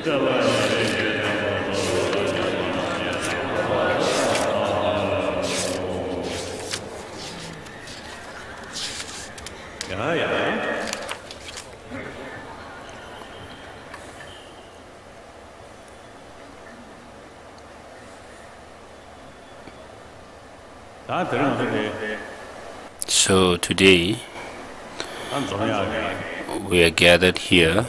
So today we are gathered here.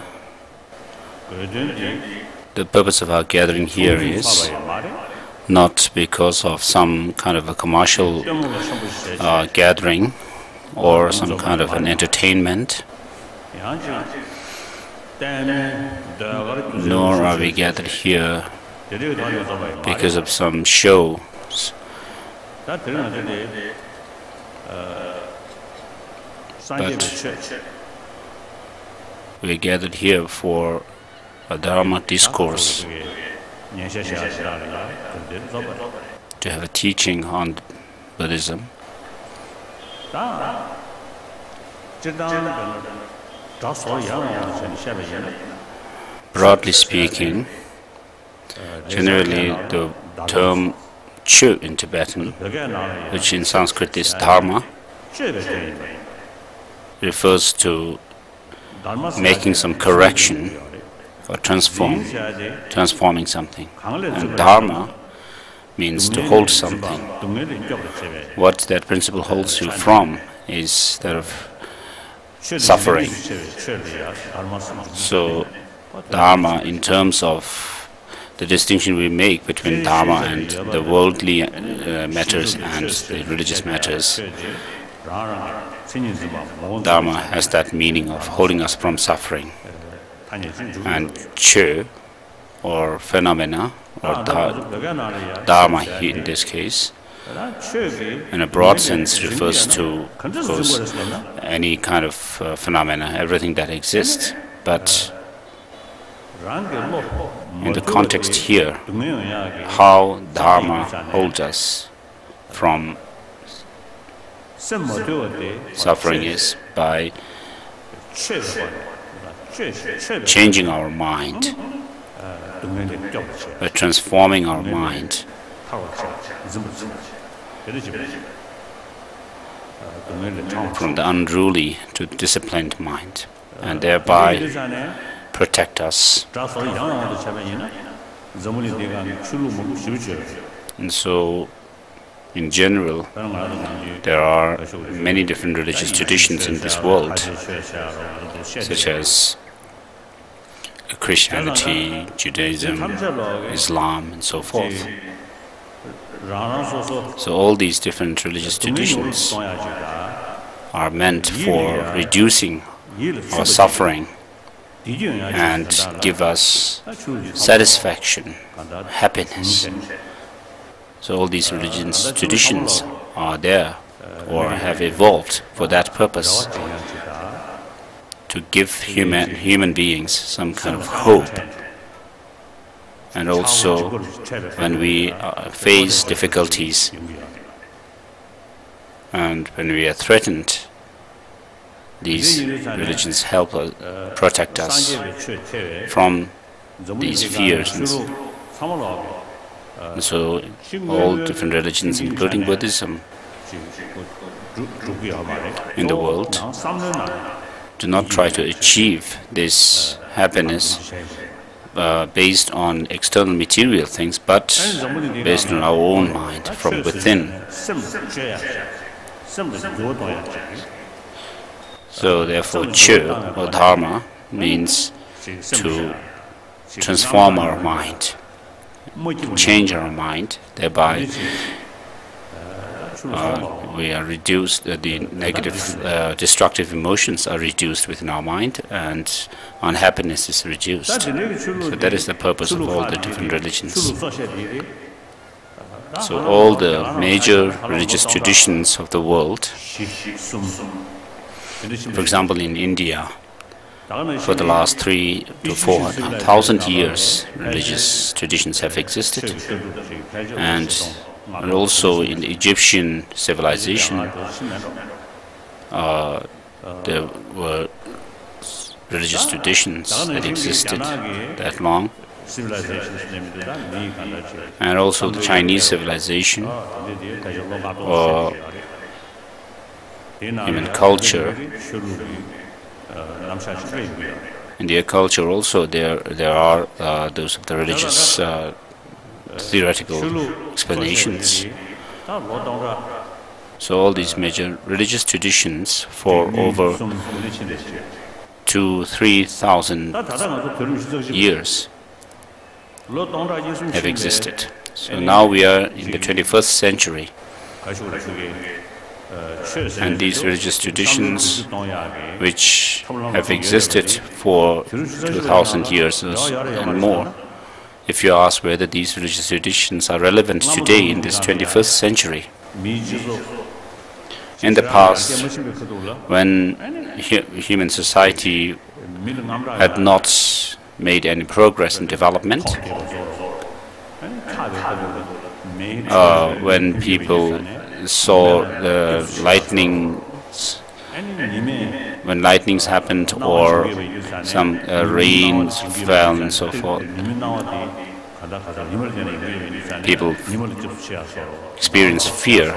The purpose of our gathering here is not because of some kind of a commercial gathering or some kind of an entertainment, nor are we gathered here because of some show. But we are gathered here for a Dharma discourse, to have a teaching on Buddhism. Broadly speaking, generally the term Chu in Tibetan, which in Sanskrit is Dharma, refers to making some correction or transforming something. And Dharma means to hold something. What that principle holds you from is that of suffering. So Dharma, in terms of the distinction we make between Dharma and the worldly matters and the religious matters, Dharma has that meaning of holding us from suffering. And Chu, or phenomena, or Dharma in this case, in a broad sense refers to, of course, any kind of phenomena, everything that exists. But in the context here, how Dharma holds us from suffering is by changing our mind, by transforming our mind from the unruly to disciplined mind, and thereby protect us. And so, in general, there are many different religious traditions in this world, such as Christianity, Judaism, Islam, and so forth. So all these different religious traditions are meant for reducing our suffering and give us satisfaction, happiness. So all these religious traditions are there or have evolved for that purpose, to give human beings some kind of hope. And also, when we face difficulties and when we are threatened, these religions help us, protect us from these fears. And so all different religions, including Buddhism in the world, do not try to achieve this happiness based on external material things, but based on our own mind, from within. So therefore, Chu, or Dharma, means to transform our mind, change our mind, thereby we are reduced, the negative, destructive emotions are reduced within our mind, and unhappiness is reduced. So that is the purpose of all the different religions. So all the major religious traditions of the world, for example in India, for the last 3,000 to 4,000 years, religious traditions have existed, and also in the Egyptian civilization, there were religious traditions that existed that long, and also the Chinese civilization or human culture. In their culture also there are those of the religious theoretical explanations. So all these major religious traditions for over 2,000-3,000 years have existed. So now we are in the 21st century, and these religious traditions, which have existed for 2,000 years and more, if you ask whether these religious traditions are relevant today in this 21st century, in the past, when human society had not made any progress in development, when people saw the lightnings, when lightnings happened or some rains fell and so forth, people experienced fear.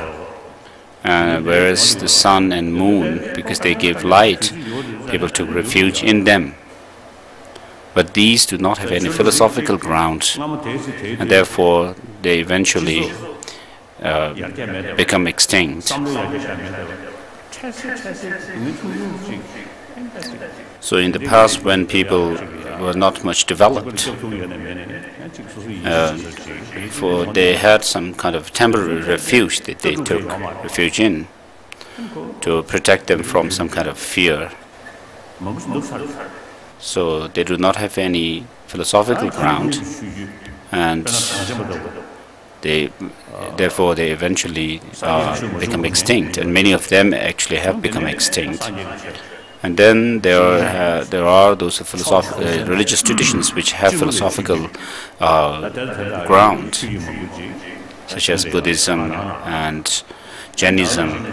Whereas the sun and moon, because they give light, people took refuge in them. But these do not have any philosophical ground, and therefore they eventually become extinct. So in the past, when people were not much developed, for they had some kind of temporary refuge that they took refuge in to protect them from some kind of fear. So they do not have any philosophical ground, and therefore they eventually become extinct, and many of them actually have become extinct. And then there are those religious traditions which have philosophical ground, such as Buddhism and Jainism.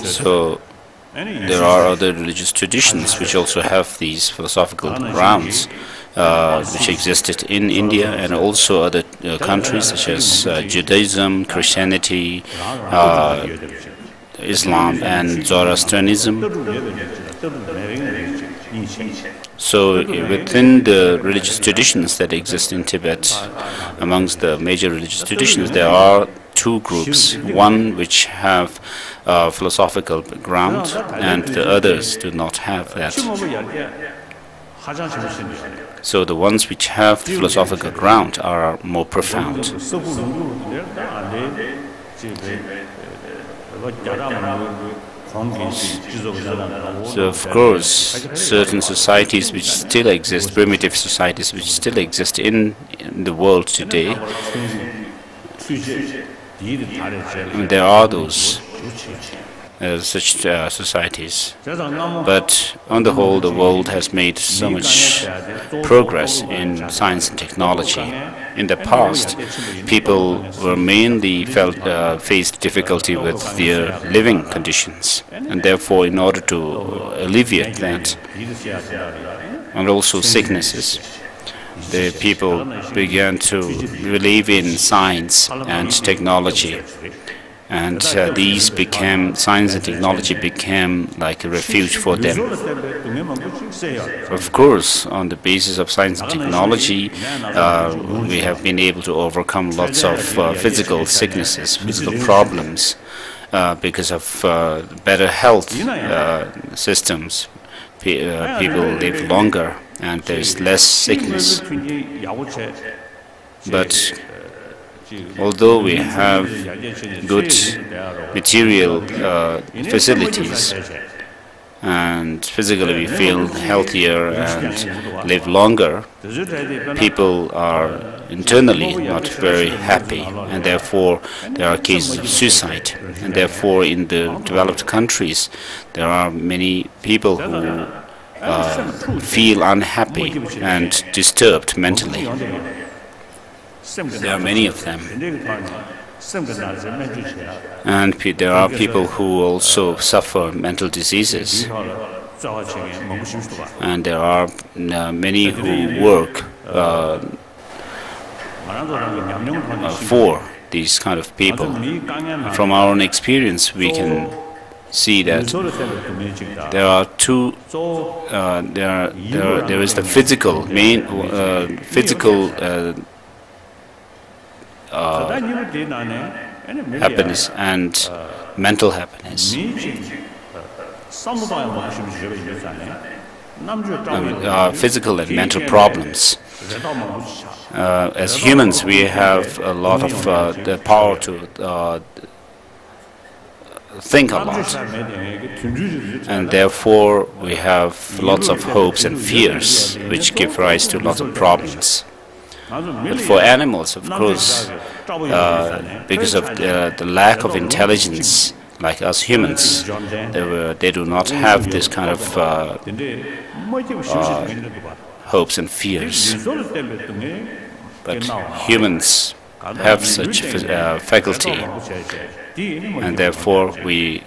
So there are other religious traditions which also have these philosophical grounds, which existed in India and also other countries such as Judaism, Christianity, Islam and Zoroastrianism. So within the religious traditions that exist in Tibet, amongst the major religious traditions, there are two groups, one which have philosophical ground and the others do not have that. So the ones which have philosophical ground are more profound. So of course, certain societies which still exist, primitive societies which still exist in the world today, there are those such societies. But on the whole, the world has made so much progress in science and technology. In the past, people were mainly faced difficulty with their living conditions, and therefore, in order to alleviate that, and also sicknesses, the people began to believe in science and technology. And science and technology became like a refuge for them. Of course, on the basis of science and technology, we have been able to overcome lots of physical sicknesses, physical problems, because of better health systems. People live longer and there is less sickness. But although we have good material facilities and physically we feel healthier and live longer, people are internally not very happy, and therefore there are cases of suicide. And therefore in the developed countries there are many people who feel unhappy and disturbed mentally. There are many of them. And there are people who also suffer mental diseases. And there are many who work for these kind of people. From our own experience, we can see that there are two. There is the physical happiness and mental happiness. Physical and mental problems. As humans, we have a lot of the power to think a lot, and therefore we have lots of hopes and fears, which give rise to lots of problems. But for animals, of course, because of the lack of intelligence, like us humans, they do not have this kind of hopes and fears. But humans have such faculty, and therefore we